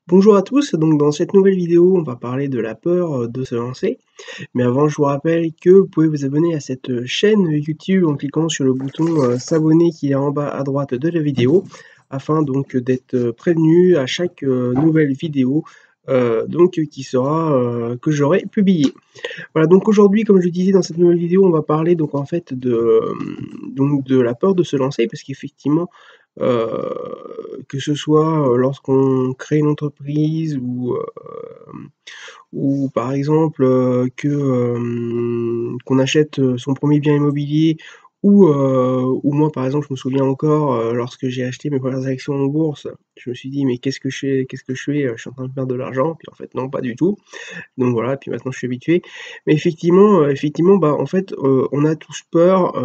Bonjour à tous, donc dans cette nouvelle vidéo, on va parler de la peur de se lancer. Mais avant, je vous rappelle que vous pouvez vous abonner à cette chaîne YouTube en cliquant sur le bouton s'abonner qui est en bas à droite de la vidéo, afin donc d'être prévenu à chaque nouvelle vidéo qui sera que j'aurai publiée. Voilà, donc aujourd'hui, comme je le disais dans cette nouvelle vidéo, on va parler donc en fait donc de la peur de se lancer parce qu'effectivement, que ce soit, lorsqu'on crée une entreprise ou par exemple, qu'on achète, son premier bien immobilier ou moi par exemple je me souviens encore, lorsque j'ai acheté mes premières actions en bourse, je me suis dit: «Mais qu'est-ce que je fais? Qu'est-ce que je fais? Je suis en train de perdre de l'argent». Puis en fait non, pas du tout. Donc voilà, puis maintenant je suis habitué. Mais effectivement, bah, en fait, on a tous peur,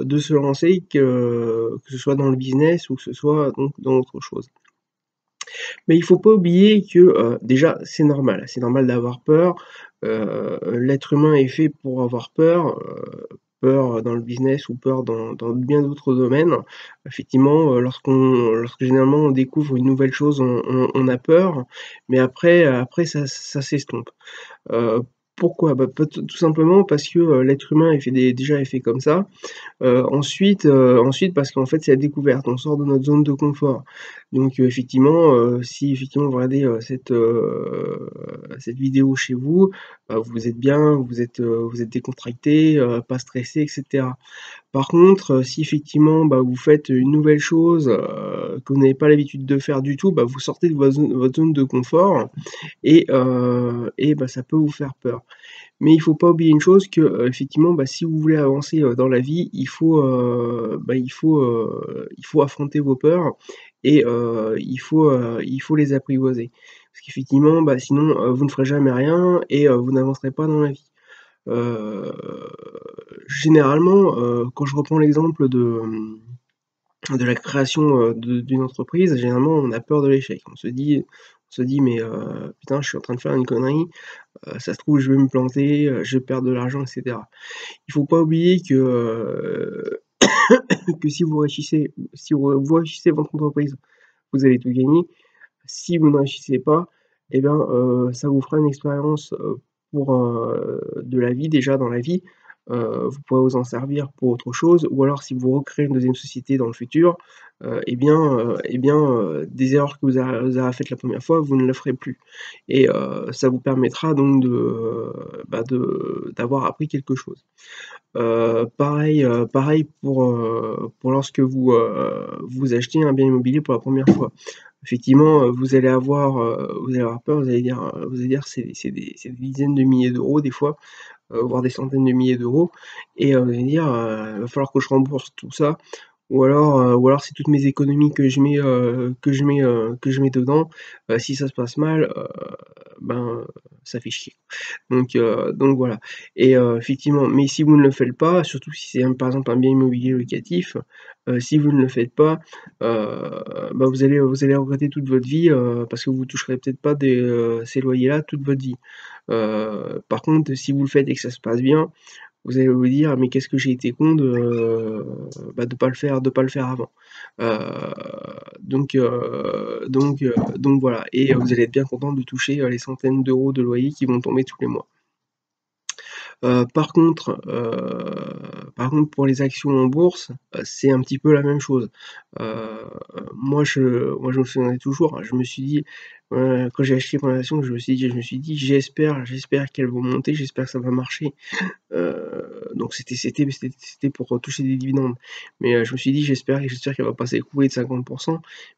de se lancer, que ce soit dans le business ou que ce soit donc dans autre chose. Mais il faut pas oublier que, déjà c'est normal d'avoir peur, l'être humain est fait pour avoir peur, peur dans le business ou peur dans bien d'autres domaines. Effectivement, lorsque généralement on découvre une nouvelle chose, on a peur, mais après ça s'estompe. Heu, Pourquoi? Bah, peut tout simplement parce que, l'être humain est fait comme ça. Ensuite parce qu'en fait, c'est la découverte, on sort de notre zone de confort. Donc effectivement, si effectivement vous regardez, cette vidéo chez vous, vous êtes bien, vous êtes décontracté, pas stressé et cetera. Par contre, si effectivement, bah, vous faites une nouvelle chose, que vous n'avez pas l'habitude de faire du tout, bah, vous sortez de votre zone de confort et bah, ça peut vous faire peur. Mais il faut pas oublier une chose que, effectivement, bah, si vous voulez avancer, dans la vie, il faut affronter vos peurs et il faut les apprivoiser. Parce qu'effectivement, bah, sinon, vous ne ferez jamais rien et vous n'avancerez pas dans la vie. Heu, Généralement, quand je reprends l'exemple de la création, d'une entreprise, généralement, on a peur de l'échec. On se dit: «Mais, putain, je suis en train de faire une connerie, ça se trouve, je vais me planter, je vais perdre de l'argent et cetera». Il faut pas oublier que si vous réussissez votre entreprise, vous avez tout gagné. Si vous ne réussissez pas, et bien, ça vous fera une expérience, de la vie, déjà dans la vie. Vous pourrez vous en servir pour autre chose ou alors si vous recréez une deuxième société dans le futur, des erreurs que vous avez faites la première fois, vous ne le ferez plus et ça vous permettra donc d'avoir appris quelque chose. Pareil pour lorsque vous achetez un bien immobilier pour la première fois. Effectivement, vous allez avoir peur, vous allez dire: «C'est des dizaines de milliers d'euros des fois, voire des centaines de milliers d'euros» et vous allez dire: «Va falloir que je rembourse tout ça ou alors c'est toutes mes économies que je mets dedans, si ça se passe mal, ben, ça fait chier». Donc voilà et effectivement, mais si vous ne le faites pas, surtout si c'est par exemple un bien immobilier locatif, si vous ne le faites pas, bah, vous allez regretter toute votre vie, parce que vous toucherez peut-être pas ces loyers-là toute votre vie. Par contre, si vous le faites et que ça se passe bien, vous allez vous dire: «Mais qu'est-ce que j'ai été con de pas le faire avant». Heu, donc voilà et vous allez être bien content de toucher, les centaines d'euros de loyer qui vont tomber tous les mois. Par contre pour les actions en bourse, c'est un petit peu la même chose. Heu, moi je me souviendrai toujours, je me suis dit, quand j'ai acheté mon action, je me suis dit: «J'espère qu'elles vont monter, j'espère que ça va marcher». Donc c'était pour toucher des dividendes. Mais, je me suis dit: «J'espère qu'elle va pas s'écrouler de 50»,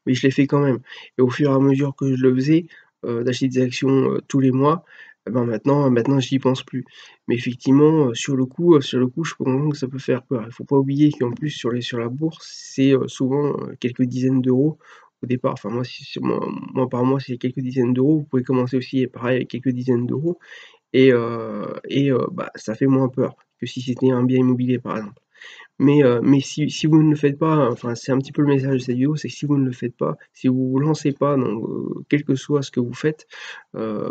mais je l'ai fait quand même et au fur et à mesure que je le faisais, d'acheter des actions, tous les mois, et ben, maintenant j'y pense plus. Mais effectivement, sur le coup, je peux comprendre que ça peut faire peur. Il faut pas oublier qu'en plus sur la bourse, c'est, souvent, quelques dizaines d'euros au départ. Enfin moi par mois, c'est quelques dizaines d'euros. Vous pouvez commencer aussi pareil avec quelques dizaines d'euros bah, ça fait moins peur que si c'était un bien immobilier, par exemple. Mais si vous ne le faites pas, enfin, c'est un petit peu le message de cette vidéo, c'est que si vous ne le faites pas, si vous vous lancez pas dans, quel que soit ce que vous faites, heu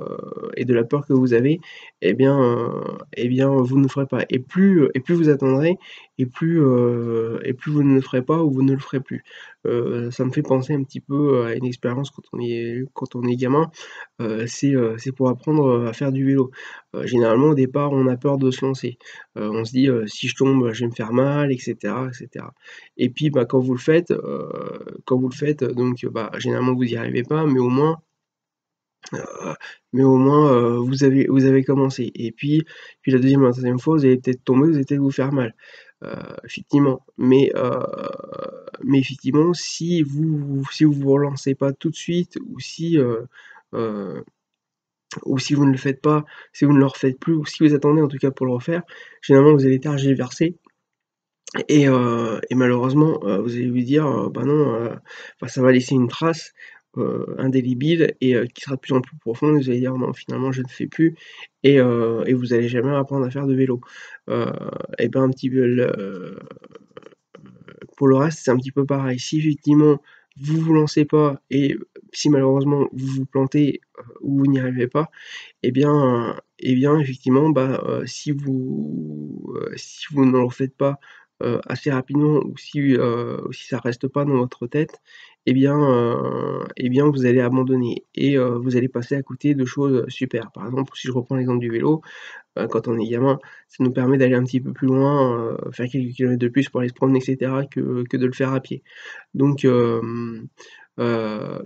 et de la peur que vous avez, vous ne le ferez pas et plus vous attendrez et plus vous ne le ferez pas ou vous ne le ferez plus. Ça me fait penser un petit peu à une expérience quand on est gamin, c'est pour apprendre, à faire du vélo. Généralement au départ on a peur de se lancer. On se dit: «Si je tombe, je vais me faire mal» et cetera et cetera. Et puis, bah, quand vous le faites, donc bah, généralement vous y arrivez pas, Heu, vous avez commencé et puis la deuxième ou la troisième fois, vous allez peut-être tomber, vous allez peut-être vous faire mal. Heu, effectivement, mais effectivement, si vous vous relancez pas tout de suite heu, ou si vous ne le faites pas, si vous ne le refaites plus ou si vous attendez en tout cas pour le refaire, généralement vous allez tergiverser et malheureusement, vous allez vous dire, «Bah non, bah, ça va laisser une trace, indélébile et qui sera de plus en plus profonde» et vous allez dire: «Non, finalement, je ne fais plus» et vous allez jamais apprendre à faire de vélo. Heu et ben, un petit peu pour le reste, c'est un petit peu pareil. Si effectivement, vous vous lancez pas et si malheureusement vous vous plantez, ou vous n'y arrivez pas, eh bien, effectivement, bah, si vous ne le faites pas, assez rapidement ou si ça reste pas dans votre tête, eh bien, vous allez abandonner et vous allez passer à côté de choses, super. Par exemple, si je reprends l'exemple du vélo, quand on est gamin, ça nous permet d'aller un petit peu plus loin, faire quelques kilomètres de plus pour aller se promener et cetera que de le faire à pied. Donc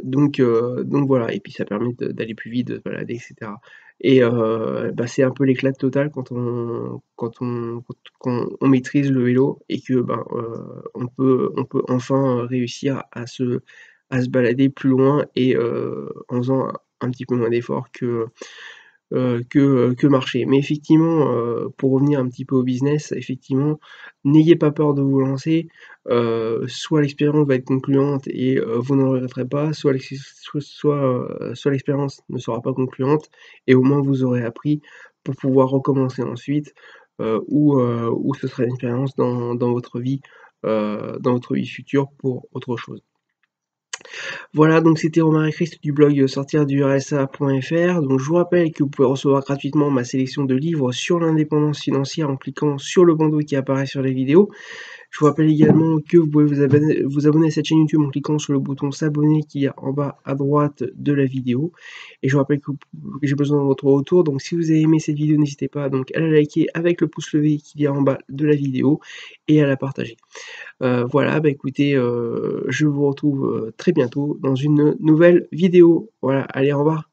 donc voilà et puis ça permet d'aller plus vite, de se balader et cetera et bah, c'est un peu l'éclate totale quand on maîtrise le vélo et que, ben, on peut enfin, réussir à se balader plus loin et en faisant un petit peu moins d'efforts que marcher. Mais effectivement, pour revenir un petit peu au business, effectivement, n'ayez pas peur de vous lancer, soit l'expérience va être concluante et vous n'en regretterez pas, soit l'expérience ne sera pas concluante et au moins vous aurez appris pour pouvoir recommencer ensuite, ou ce sera une expérience dans votre vie future pour autre chose. Voilà, donc c'était Romain Christ du blog sortirdu-rsa.fr. Donc je vous rappelle que vous pouvez recevoir gratuitement ma sélection de livres sur l'indépendance financière en cliquant sur le bandeau qui apparaît sur les vidéos. Je vous rappelle également que vous pouvez vous abonner à cette chaîne YouTube en cliquant sur le bouton s'abonner qui est en bas à droite de la vidéo. Et je vous rappelle que j'ai besoin de votre retour, donc si vous avez aimé cette vidéo, n'hésitez pas donc à la liker avec le pouce levé qui est en bas de la vidéo et à la partager. Voilà, bah, écoutez, je vous retrouve, très bientôt dans une nouvelle vidéo. Voilà, allez, au revoir.